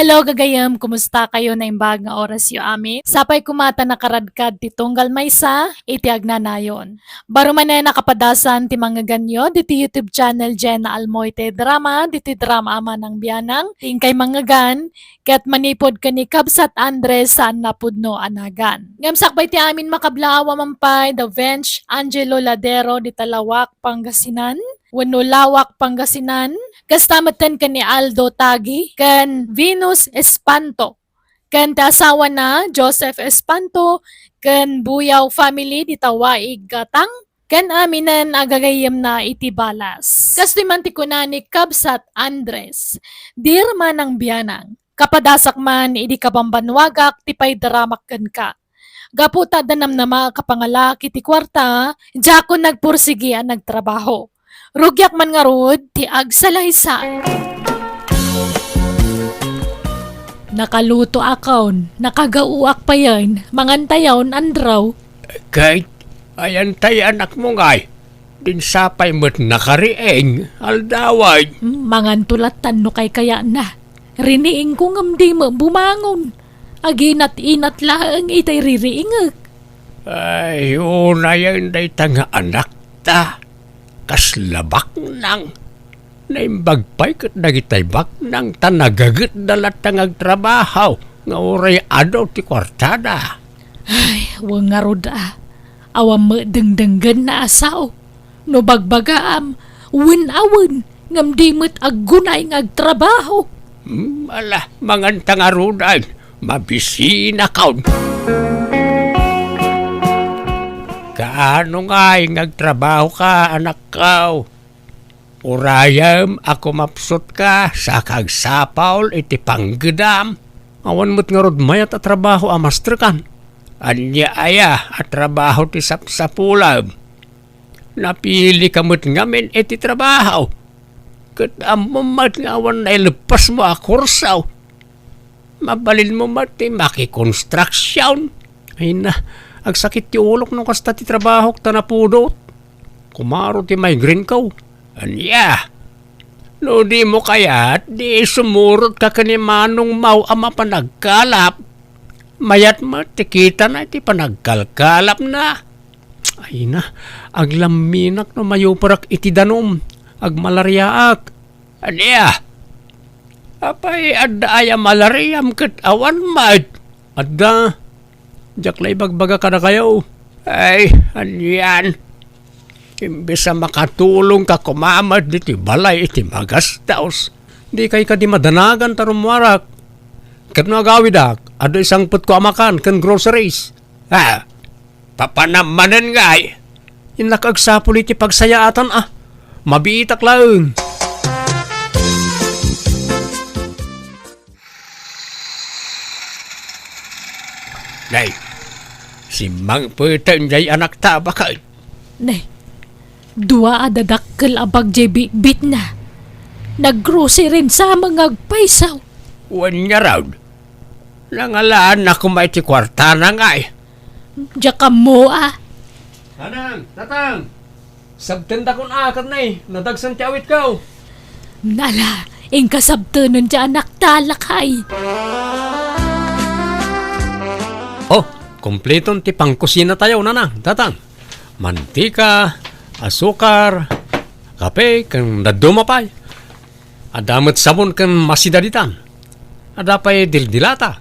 Hello gagayam, kumusta kayo na imbag nga oras yu amin? Sapay kumata nakaradkad ti tunggal maysa, itiag na nayon. Baro man na nakapadasan ti mga ganyo, diti YouTube channel Jenna Almoite Drama, diti drama ama ng biyanang, tingkay mga gan, kat manipod ka ni Kabsat Andres saan napudno anagan. Ngamsakbay ti amin makablawa mampay, The Bench, Angelo Ladero, di Talawak, Pangasinan, Wano Lawak, Pangasinan, kastamatan ka ni Aldo Tagi, kan Venus Espanto, kan asawa na Joseph Espanto, kan Buyaw family di Tawaig Gatang, kan aminan agagayam na itibalas. Kastimanti ko na ni Kabsat Andres, dirma ng biyanang, kapadasak man idi kabambanwagak tipay daramak ka. Gaputa danam na mga kapangalaki ti kwarta, diyako nagpursigian nagtrabaho. Rugyak man nga rod, ti agsalaysa. Nakaluto akaon, nakagauak pa yan, mangantayaw andraw. Kahit ayan tayo anak mo ngay, din sapay mo't nakarieng, aldaway. Mangantulatan no kay kaya na. Riniing ko ngamdi mo bumangon. Aginat-inat lang itay ririingag. Ay, una yan day tanga anak ta. Kaslabak nang. Naimbagpay kat nagitaybak nang tanagagat dalat tangag trabaho. Nga oray adaw ti kwartada. Ay, wang nga rod Awam mo dengdenggan na asaw. No bagbagaam, win-awin, ngamdi mo't aggunay ngagtrabaho. Ala, mangantang arudan, mabisina kaon. Kaano nga'y ngagtrabaho ka, anak kaw? Urayam, ako mapsot ka, sa kagsapaw, iti panggedam. Awan mo't nga rod mayat at trabaho amaster kan. Anya aya at trabaho ti sapsapulam. Napili ka mo't ngamin iti trabaho. Kat amamat nga awan na ilepas mo akursaw. Mabalin mo mati makikonstruksyon. Ay na, agsakit ti ulok nung kasta ti trabaho ta napudot. Kumaro ti migraine kaw. Anya, no di mo kaya't di sumurot ka kanimanong mau ama panagkalap. Mayat mo ti kita na ti panagkalkalap na. Ay na, aglaminak no mayuparak iti danom. Agmalaryaak. Anya, apay adda aya malaryam kat awan mad. Adda, jaklay bagbaga ka na kayo. Ay, anyan. Imbes na makatulong ka kumamad diti balay iti magastaos. Di kay ka di madanagan tarumwarak. Kat no agawid ado isang put ko amakan kan groceries. Ha, papanamanan nga ay. Inlakagsapul iti pagsayaatan mabiitak lang. Nay, si Mang Putan jay anak ta bakal. Nay, dua adadakkel abag jay bit na. Naggrocery rin sa mga agpaysaw. Wan nga raw. Nangalaan na kumay ti kwarta na nga eh. Diya mo Tanang, tatang. Sabtenda kon akat na eh. Nadagsan ti awit kaw. Nala, ingkasabtanon dya anak talakay. Oh, kompleton ti pangkusina tayo nanang, tatang. Mantika, asukar, kape, kan dadumapay. Adamat sabon kan masidaditan. Adapay dildilata.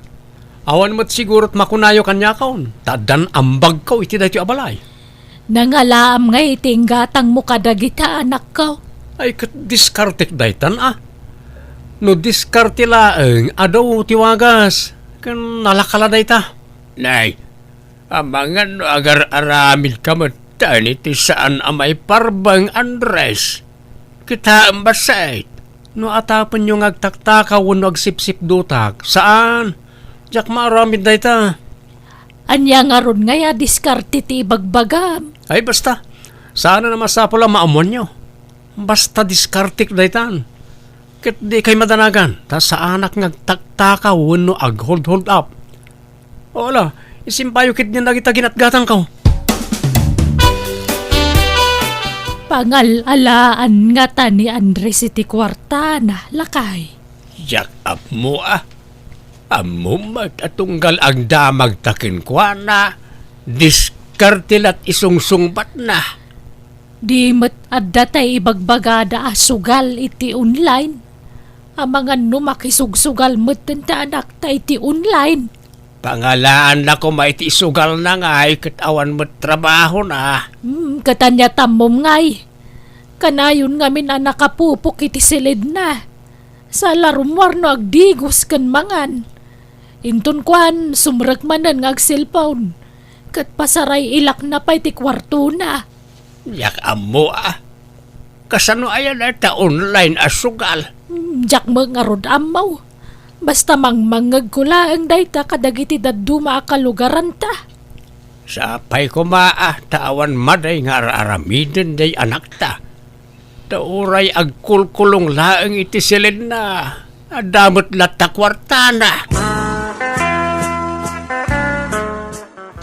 Awan mo't siguro't makunayo kanya kaon. Tadan ambag ko iti dahi abalay. Nangalaam nga iting gatang mo kadagita anak ko. Ay kat diskartek daytan No diskarte laeng adaw tiwagas. Kan nalakala dayta. Nay, amangan no agar aramid ka matan iti saan amay parbang Andres. Kita ambasay. No atapan yung agtaktaka wano agsipsip dutak. Saan? Diyak maaramid dayta. Anya nga ron nga ya diskarte ti bagbagam. Ay basta, sana na masapula maamuan nyo. Basta diskartik daytan. Kat di kay madanagan, ta sa anak ngagtaktaka wano ag-hold up. Ola, isimpayukit niya nagita ginatgatang ka. Pangalalaan nga ta ni Andres iti kwarta na lakay. Jak up mo Amumat atunggal ang damag takin kwa na, diskartil at isungsungbat na. Di met adda tay ibagbagada sugal iti online. Ang mga numakisugsugal met ta anak ta iti online. Pangalaan na ko maiti isugal na ngay katawan mo't trabaho na. Katanya tamom ngay. Kanayon ngamin ang nakapupok iti silid na. Sa larumwar no agdigos kan mangan. Intun kwan sumrek manan ng cellphone. Kat pasaray ilak na pa iti kwarto na. Yak amo Kasano ayan ta online asugal. Jak mo nga rod amaw. Basta mangmangag ko laang dayta kadagiti daduma akalugaran ta. Sapay ko tawan maday nga aramiden day anak ta. Tauray agkulkulong laang iti silid na. Adamot latta kwartana.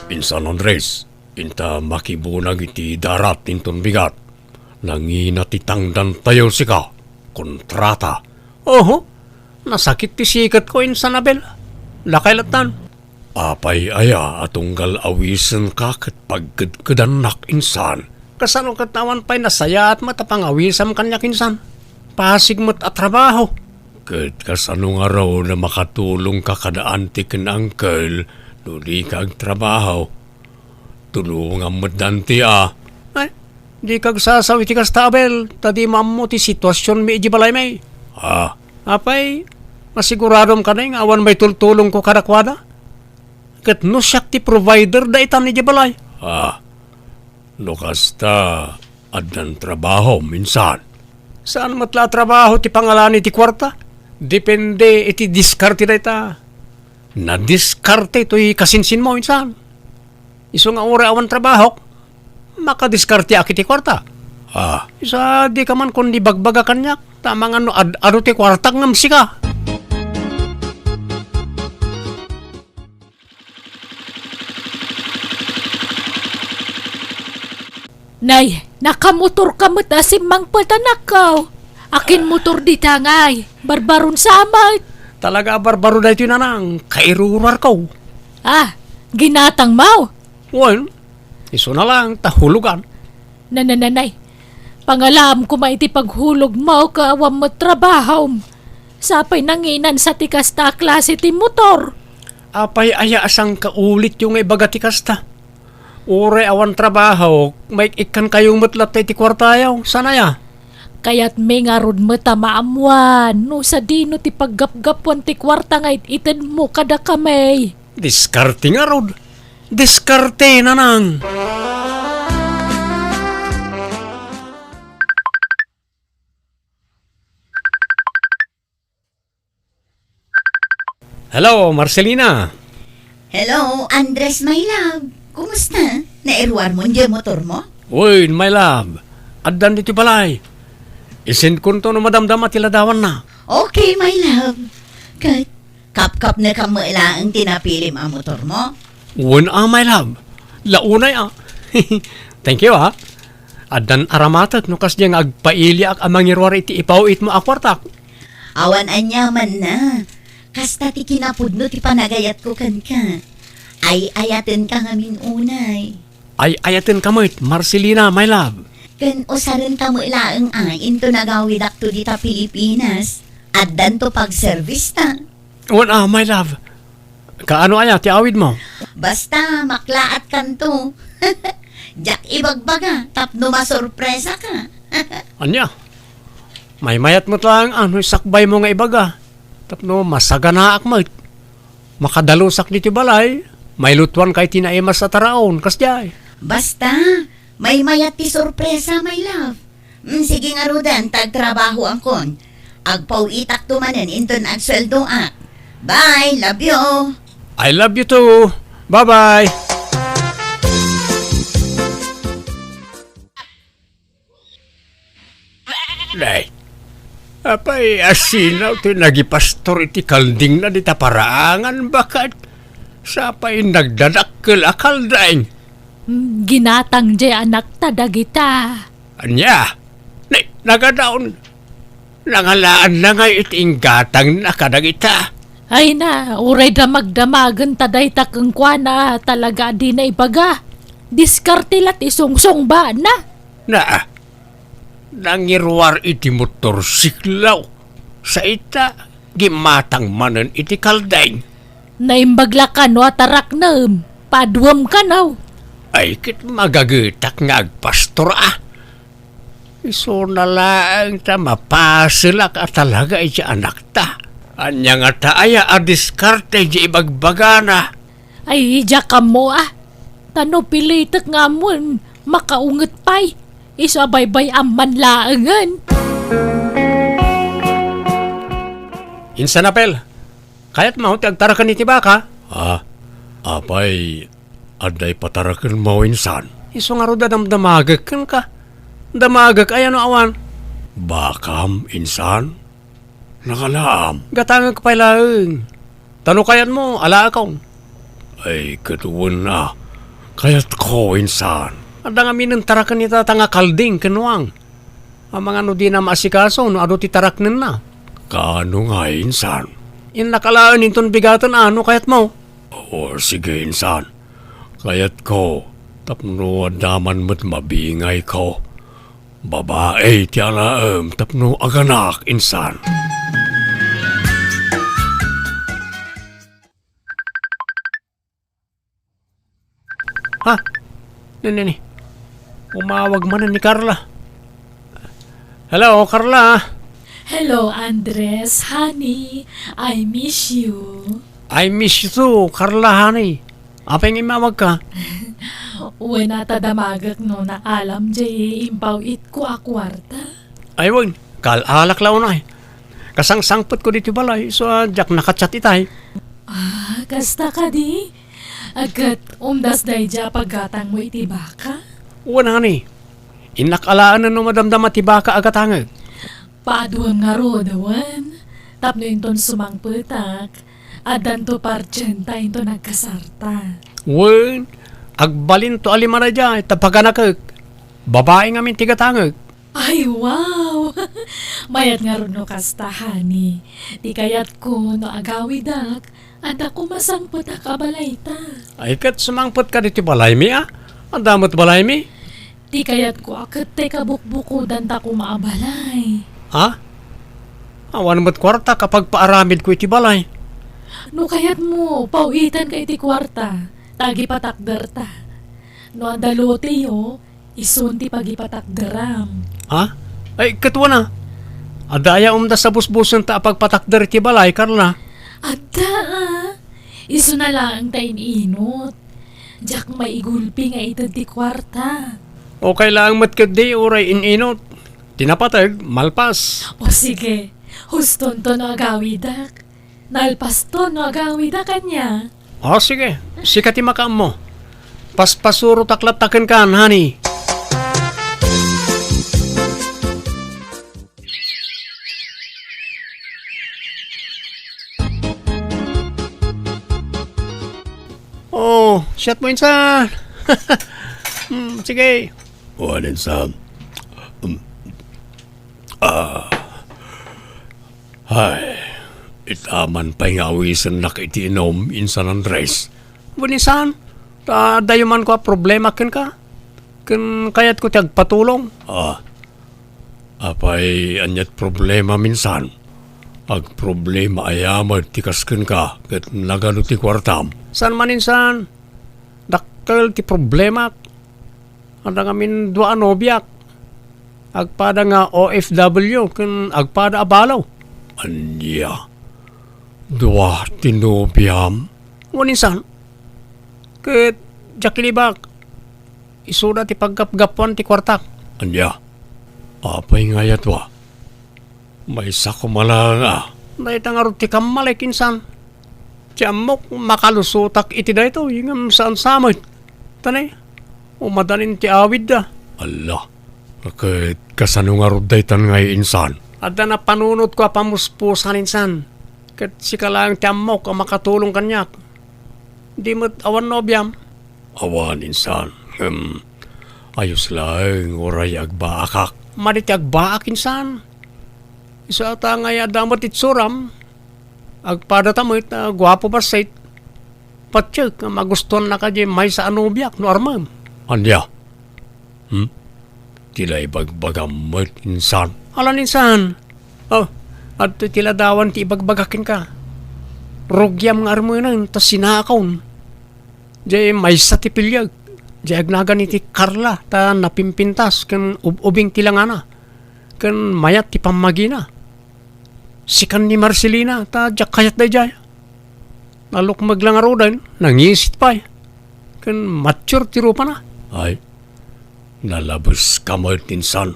Pinsan Andres, inta makibunag iti darat inton bigat. Nangina titangdan tayo sika. Kontrata. Oho, nasakit ti sikat ko insan Abel. Lakailatan. Apay aya atunggal awisan ka kat pagkadanak insan. Kasano katawan pa'y nasaya at matapang awisam kanyak insan. Pasig mo't at trabaho. Kat kasano nga raw na makatulong ka kada antik ng uncle. Di kag trabaho. Tulungan mo danti Ay, di kag sasawi ti kastabel. Tadi mammo ti sitwasyon mi iji balay may. Apay, masiguradom ka na yung awan may tultulong ko kadakwada. Kat no siyak ti provider da itan iji balay. No kasta adan trabaho minsan. Saan matla trabaho ti pangalani ti kwarta? Depende iti diskarte da ita. Na-diskarte ito'y kasinsin mo insan. Iso nga ura awan trabaho, makadiskarte akiti kwarta. Isa di ka man kundi bagbaga kanyak, tamang ano ti kwarta ngam sika. Nay, nakamotor ka mo't asim mang patanakaw. Akin motor di tangay, barbaron samay. Talaga barbaro na ito na nang kairurar ko. Ginatang mau. Well, iso na lang, tahulugan. Nananay, pangalam ko maiti paghulog mo kaawam mo trabaho. Sapay nanginan sa tikas ta klase ti motor. Apay aya asang kaulit yung ibaga ti kasta. Ure awan trabaho, may ikan kayong matlat ti kwartayaw. Sana ya? Kaya't may nga rod mo tamaamuan. No sa dino ti paggap-gapuan ti kwarta nga iten mo kada kamay. Diskarte nga rod. Diskarte na nang. Hello, Marcelina. Hello, Andres, my love. Kumusta? Nairuar mo yung motor mo? Uy, my love. Addan dito balay. Isend ko to no madamdam at iladawan na. Okay, my love. Kap-kap na kamala ang tinapilim ang motor mo? My love. Launay Thank you Addan aramatat no kas diyang agpaili ak amangirwar iti ipawit mo akwartak. Awan anyaman na. Kasta ti kinapudno ti panagayat ko kan ka. Ay ayaten ka ngamin unay. Ay ayaten kamoy, Marcelina, my love. Kan usaran ka mo ilaang into nagawid akto dita Pilipinas. Addan to pag-service ta. My love. Kaano aya ti awid mo? Basta maklaat kanto. Jak ibagbaga, tapno masorpresa ka. Anya? May mayat mo lang sakbay mo nga ibaga. Tapno masaganaak mo. Makadalusak dito balay. May lutuan kay tinaimas sa taraon. Kasjay. Basta, may mayat ti sorpresa, my love. Sige nga rudan, tagtrabaho ang kon. Agpawitak tumanen, inton agsweldo ak. Bye, love you. I love you too. Bye-bye. Nay, apay asinaw ti nagipastor iti kalding na di taparaangan bakat. Sapay nagdadakkel akal daing. Ginatang jay anak ta dagita. Anya, nagadaon. Nangalaan na nga iting gatang nakadagita. Ay na, uray damag-damagan taday takang kwana talaga di na ibaga. Diskartilat isungsong ba na? Na, nangirwar iti motorsiklaw. Sa ita, gimatang manen iti kaldaing. Naimbagla ka no atarak na paduam ka na. Ay kit magagitak nga agpastor Iso na lang ta mapasilak at talaga iti anak ta. Anya nga ta aya diskarte iti ibagbagana. Ay, ija ka mo Tano pilitak nga mo, makaunget pa'y. Isabaybay ang manlaangan. Insan apel, kaya't mahot agtarakan iti baka? Apay, aday patarakan mo insan. Iso nga ro damagag ka. Damagag ay ano awan? Bakam, insan? Nakalaam. Gatangag pa'y laeng. Tano kayat mo, ala akong. Ay, katuwan na. Kaya't ko, insan. Ada nga minantarakan ita tanga kalding, kanuang. Ang mga no di na maasikaso, no ado titaraknan na. Kano nga, insan? In nakalaan inton bigatan ano kayat mo? Oo, sige, insan. Kaya't ko, tapno adaman mo't mabingay ko. Babae ti alaem tapno aganak, insan. Ha? Nini. Umawag man ni Carla. Hello, Carla. Hello, Andres. Honey, I miss you. I miss you too, Carla, honey. Apeng imawag ka? Uwe na tadamagak no na alam jay impaw it ko akwarta. Ay, wag. Kalak lao na eh. Kasang-sangpot ko dito balay. So, jak nakachat itay. Kasta ka di? Agad umdas day ja paggatang mo iti baka? Uwan, honey. Inakalaan na no madamdam at ibaka agatangag. Paduam nga ro dawan. Tapno inton sumangputak. Adan to partsenta into nagkasarta. Uwan. Agbalin to alimara dya. Tapaganakag. Babae nga min tigatangag. Ay, wow! Mayat nga ron no kasta, honey. Di kayat ko no agawidak. At ako masangpot akabalay ta. Ay kat sumangpot ka dito balay mi Ang damot balay mi. Di kayat ko akat te kabukbukudan ta ko maabalay. Ha? Awan mo't kwarta kapag paaramid ko iti balay. No kayat mo, pauitan ka iti kwarta. Tagi patakder ta. No andalote yo, isunti pagipatakderam. Ha? Ay katwa na. Adaya umda sa busbusan ta pagpatakder iti balay, Carla. Adda iso na lang ta ininot. Diyak may igulpi nga itad ti kwarta. O kailangan matkagdi oray ininot. Tinapatag, malpas. O sige, huston to no agawidak. Nalpas to no agawidak kanya. O sige, sikati makam mo. Paspasuro taklatakan kan, honey. Oh, shot mo insan. Sige. One insan. Ay, itaman pa yung awisan na kitinom insan Andres. Bunisan, dayuman ko problema ken ka. Ken kayat ko tiyag patulong. Apay anyat problema minsan. Ag problema ayamad tikasken ka ket nagano ti kwartam. San man insan? Dakkel ti problema. Anda ngamin dua nobyak. Agpada nga OFW ken agpada abalaw. Anya. Dua ti nobyam. Wan insan? Ket jakilibak. Isuda ti paggapgapuan ti kwartak. Anya. Apay ngayat wa. May sako malanga. Naitang ti kamalek insan. Tiyamok makalusutak iti da ito. Yung saan samad. Tanay. Umadanin ti awid da. Allah. Bakit kasano nga rudaytan ngay insan? At na panunod ko pamuspusan insan. Kat si kalang tiyamok ang makatulong kanyak. Di mo't awan nobyam. Awan insan. Ayos lang oray agbaakak. Maditi agbaak insan. Isa ata ngay adamat itsuram. Agpada tamit, gwapo ba sait? Patsik, magustuhan na ka di may sa anubiak, no armam. Anya? Tila ibagbagamot insan. Alan insan? Oh, at tila dawan ti ibagbagakin ka. Rogyam nga armanan, tas sinakaon. Di may sa tipilyag. Di agnagan iti Carla, ta napimpintas, kan ubing tilangana. Kan mayat ti pamagina. Sikan ni Marcelina, ta jak kayat da jay. Nalok maglangaro din, nangisit pa. Kan mature ti rupa na. Ay, nalabas kamot insan.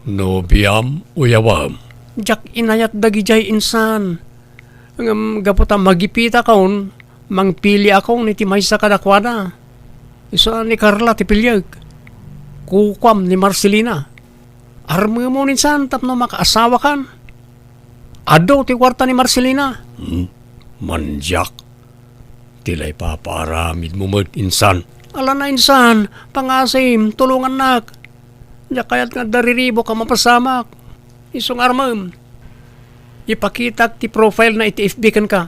Nobiam uyawam. Jak inayat dagi jay insan. Ang gaputa magipita kaon, mangpili akong niti maysa kadakwada. Isa ni Carla ti pilyag. Kukwam ni Marcelina. Armo mo insan tapno makaasawa kan. Ado ti kwarta ni Marcelina. Manjak. Tila'y paparamid mo insan. Ala na insan, pangasim, tulungan nak. Diyak kaya't nga dariribo ka mapasamak. Isong armam. Ipakita ti profile na iti FB kan ka.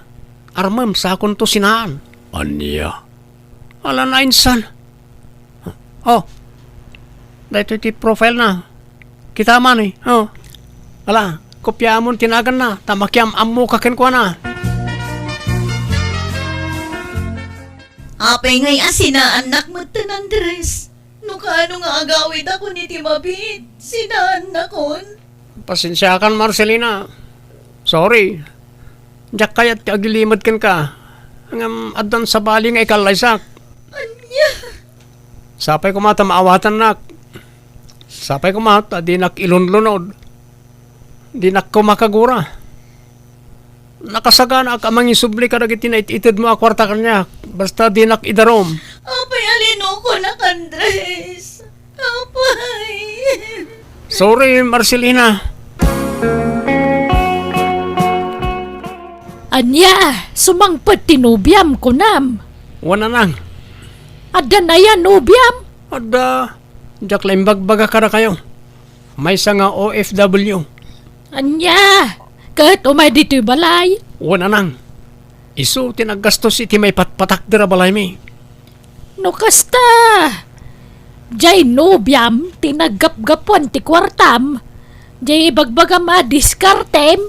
Armam, sakon to sinaan. Anya? Ala na insan. Oh, dahito ti profile na. Kita man eh. Oh. Ala, kopya mo tinagan na. Tamakyam amu kaken ko na. Apay ngay asina anak mo Andres. No kaano nga agawid ako ni Timabit. Sinaan kon. Pasensya kan Marcelina. Sorry. Diyak kaya't agilimad kan ka. Ang adan sa bali nga ikalaysak. Anya? Sapay ko mata maawatan nak. Sapay ko mata di nak ilunlunod. Di nak ko makagura. Nakasagana ka amang isubli ka dagiti na itid mo akwarta kanya. Basta di nak idarom. Apay alino ko na Andres. Apay. Sorry Marcelina. Anya, sumangpet tinubiam ko nam. Wana nang. Ada na yan, nubiam. Ada. Diyak laimbagbaga ka na kayo. May sa nga OFW. Anya, kahit umay dito'y balay. Wana nang. Isu tinagastos iti may patpatak dira balay mi. No kasta. Jay nubiam, tinagap-gapuan ti kwartam. Jay bagbagam diskartem.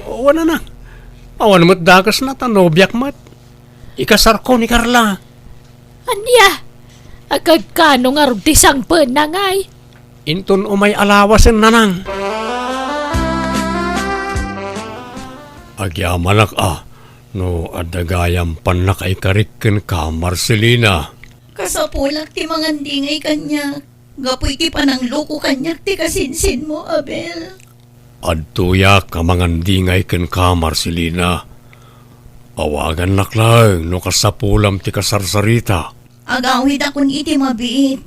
Wana nang. Awan mo't dagas na tanobyak mat. Ikasar ko ni Carla. Anya, agagkano nga rugtisang penangay. Inton umay alawasan na nang. Agyamanak no adagayam panak ay karikken ka Marcelina. Kasapulak ti mga dingay kanya. Gapoy ti panang loko kanya ti kasinsin mo, Abel. Adtuya ka mangandingay ken ka Marcelina. Awagan naklang no kasapulam ti kasarsarita. Agawid akong iti mabiit.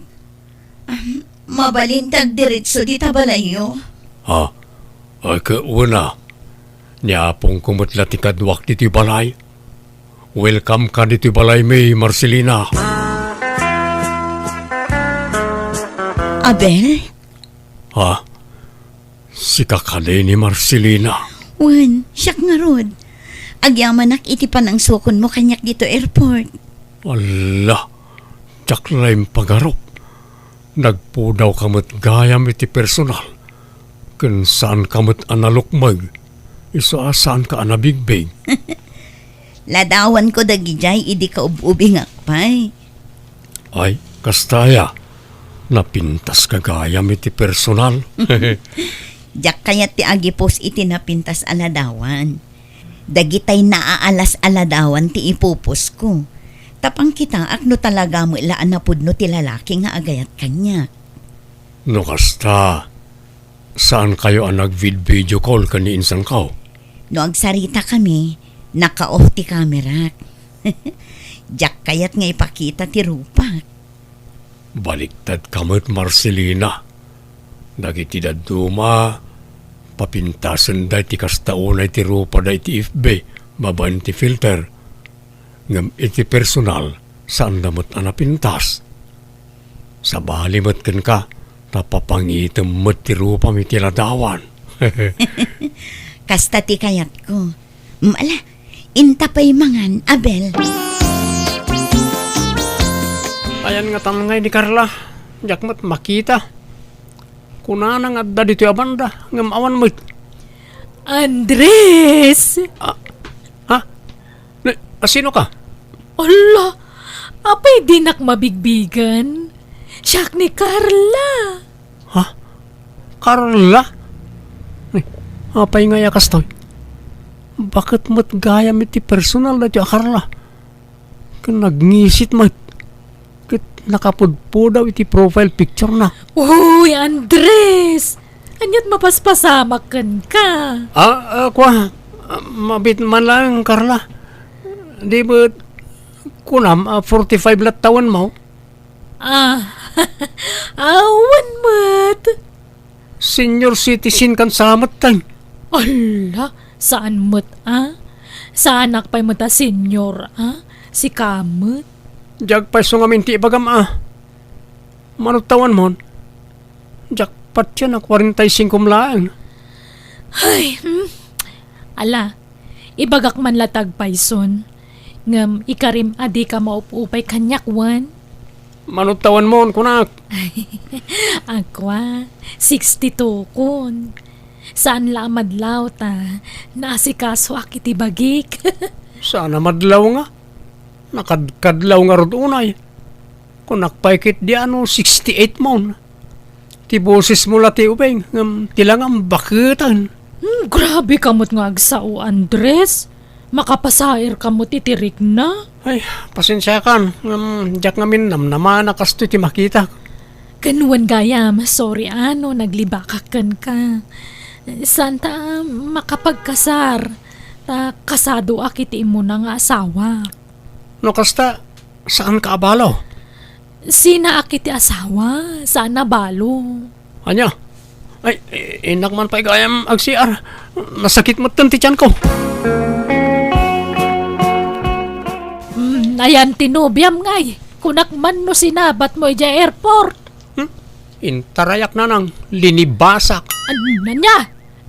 Mabalintag diretso di tabalayo. Ha? Ay kauna. Niapong kumutla ti kadwak diti balay. Welcome ka diti balay may Marcelina. Abel? Ha? Si kakali ni Marcelina. Wan, siyak nga rod. Agyamanak iti panang sukon mo kanyak dito airport. Ala, tsaklaim pagarop. Nagpudaw kamot gayam iti personal. Kung saan kamot analukmag. Isa saan ka anabigbig. Ladawan ko dagijay idi ka ububing akpay. Ay, kastaya. Napintas ka gayam iti personal. Diyak kayat ti agipos iti napintas aladawan. Dagitay naaalas aladawan ti ipupos ko. Tapang kita akno talaga mo ilaan na pudno ti lalaki nga agayat kanya. No kasta, saan kayo ang nag-video call ka ni Insan Kao? No agsarita kami, naka-off ti camera. Diyak kayat nga ipakita ti rupa. Baliktad kamot Marcelina. Dagiti daduma, papintasan da ti kastaunay ti rupa da iti FB, babaan ti filter. Ngam iti personal, saan damot anapintas. Sa balimot kan ka, tapapangitam mo't ti rupa mi tiladawan. Kasta ti kayat ko. Ala, intapay mangan, Abel. Ayan nga tanangay ni Carla. Jakmat makita. Kunana nga da dito abanda. Ngam awan mo. Andres! Ha? Sino ka? Ala, apay dinak mabigbigan. Siyak ni Carla. Ha? Carla? Ay, apay nga yakas to? Bakit mo't gaya mi ti personal na ti Carla? Kan nagnisit mo. Kit nakapudpo daw iti profile picture na. Uy, Andres! Anyat mapaspasamakan ka. Kwa, mabit man lang, Carla. Di ba, kunam, 45 lat taon mo? Awan mat. Senior citizen kan samat tayo. Ala, saan mat, Saan akpay mo ta senyor, Si Kamot? Jag pa so nga minti bagam, Manot tawan mo? Jak pat yan, 45 lang. Ay, Ala, ibagak man latag payson. Ngam, ikarim adi ka maupupay kanyakwan. Manot tawan mo, kunak. Agwa, 62 kun. Saan la madlaw ta? Naasikaso akiti bagik. Sana madlaw nga. Nakadkadlaw nga rod unay. Kunak paikit di 68 mo. Ti boses mo lati ubeng. Tilangang bakitan. Grabe kamot nga agsao, Andres. Makapasair kamot itirik na. Ay, pasensya kan. Jak ngamin naman nakasto ti makita. Kanuan gayam, sorry naglibakakan ka. Saan ta makapagkasar? Ta kasado akiti mo na nga asawa. No kasta, saan ka abalaw? Sina akiti asawa? Saan nabalo? Anya? Ay, inak man pa igayam ag-CR. Nasakit mo ti tiyan ko. Ayan tinubyam ngay. Kunak man no sinabat mo ija airport. Intarayak na nang linibasak. Ano na niya?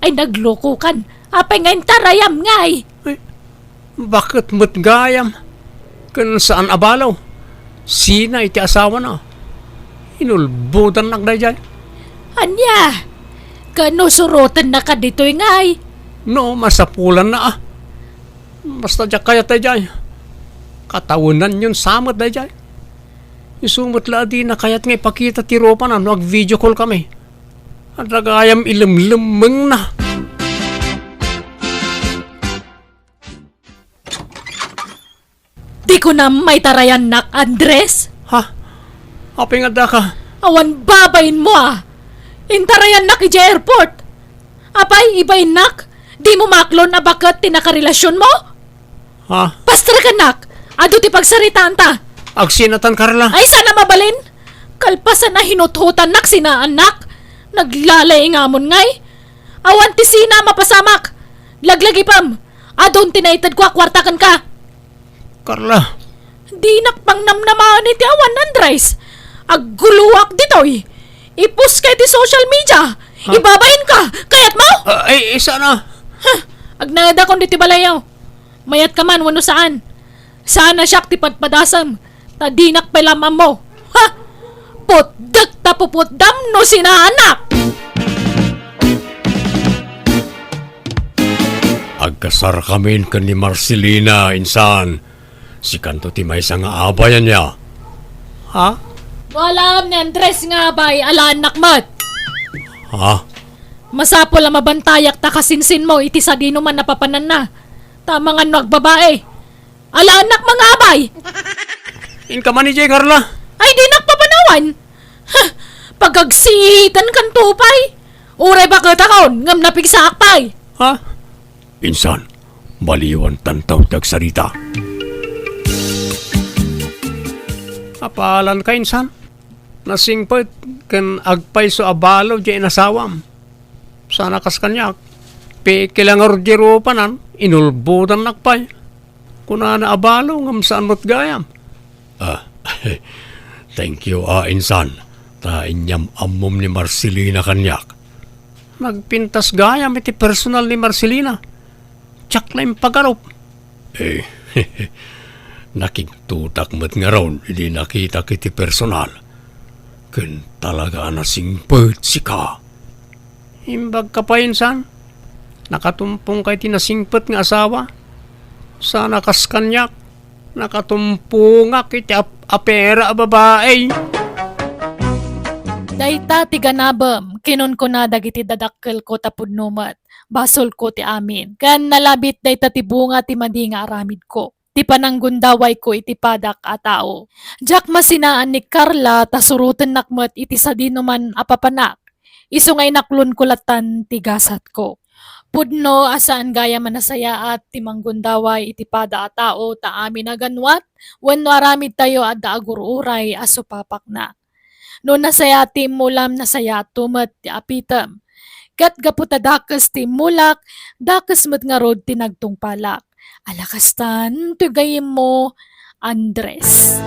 Ay nagloko kan. Apay nga intarayam ngay. Ay, bakit mo't gayam? Kung saan abalaw? Sina iti asawa na. Inulbudan nagdayay. Anya? Kano surutan na ka dito'y ngay? No, masapulan na Basta dyak kaya dayay. Katawunan yun samot dayay. Isumot la di na kaya't nga ipakita ti ropa na nag-video call kami. At nagayam ilimlimeng na. Di ko na may tarayan nak, Andres. Ha? Apay nga da ka. Awan babayin mo Intarayan nak ija airport. Apay, ibayin nak. Di mo maklon na bakit tinakarelasyon mo? Ha? Pastra ka nak. Ado ti pagsaritaan ta. Agsinatan, Carla. Ay sana mabalin. Kalpasan na hinuthutan nak sina anak. Naglalay nga mon ngay. Awan ti sina mapasamak. Laglagi pam. Adon tinaitad ko akwartakan ka. Carla. Di nakpang namnamaan iti awan, Andres. Agguluwak ditoy. Ipus kay ti social media. Ibabayin ka. Kayat mo? Ay, isa na. Agnada kon diti balayaw. Mayat ka man wano saan. Sana siyak ti padpadasam. Tadinak pelamam mo. Ha? Putdag tapuputdam no sinaanak. Agkasar kami kan ni Marcelina, insan. Si kanto ti may isang abayan niya. Ha? Walam ni Andres nga bay, ala anak mat. Ha? Masapol ang mabantayak ta kasinsin mo, iti sa dino man napapanan na. Tama nga nagbabae. Ala anak mga abay. In ka man ni Jay, Carla. Ay di nakpapanawan. Ha, pagagsitan kan tupay. Uray ba katakon, ngam napigsaak pay. Ha? Insan, baliwan tantaw tagsarita. Apalan ka, insan. Nasingpot, kan agpay so abalo dyan nasawam. Sana kas kanyak. Pikilangar jero panan, inulbudan nakpay. Kuna na abalo, ngam saan mo't gayam. Thank you, insan. Ta inyam amom ni Marcelina kanyak. Nagpintas gayam iti personal ni Marcelina. tsak lang pagarop. Eh, nakiktutak mo't nga ron, hindi nakita kiti personal. Kun talaga na singpert si ka. Imbag ka pa insan, nakatumpong kay tinasingpet nga asawa. Sana kaskanyak, nakatumpong kiti apera babae. Dayta ti ganabem, kinon ko na dagiti dadakkel ko tapud numat. Basol ko ti amin. Kan nalabit dayta ti bunga ti madi nga aramid ko. Ti pananggundaway ko iti padak a tao. Diyak masinaan ni Carla tasuruten nakmet iti sadino man apapanak. Isu ngay naklon kulatan ti gasat ko. Pudno asaan gaya manasaya at ti manggundaway iti pada a tao ta amin aganwat wenno aramid tayo adda agururay aso papak na. No nasaya ti mulam nasaya tumet ti apitem. Kat gaputa dakas ti mulak, dakas met nga rod ti nagtungpalak. Alakastan, tugayim mo, Andres.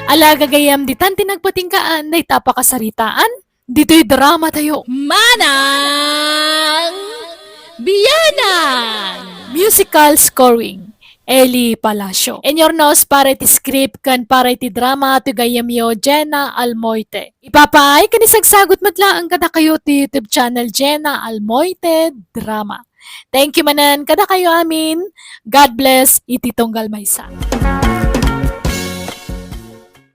Alagagayam ditan ti nagpatingkaan, day tapakasaritaan, dito'y drama tayo. Manang Biyanan! Musical scoring. Eli Palacio. En your nose para iti script kan para iti drama ti gayamyo Jenna Almoite. Ipapay kanisagsagot matlaang kada kayo ti YouTube channel Jenna Almoite Drama. Thank you manan kada kayo amin. God bless iti tunggal maysa.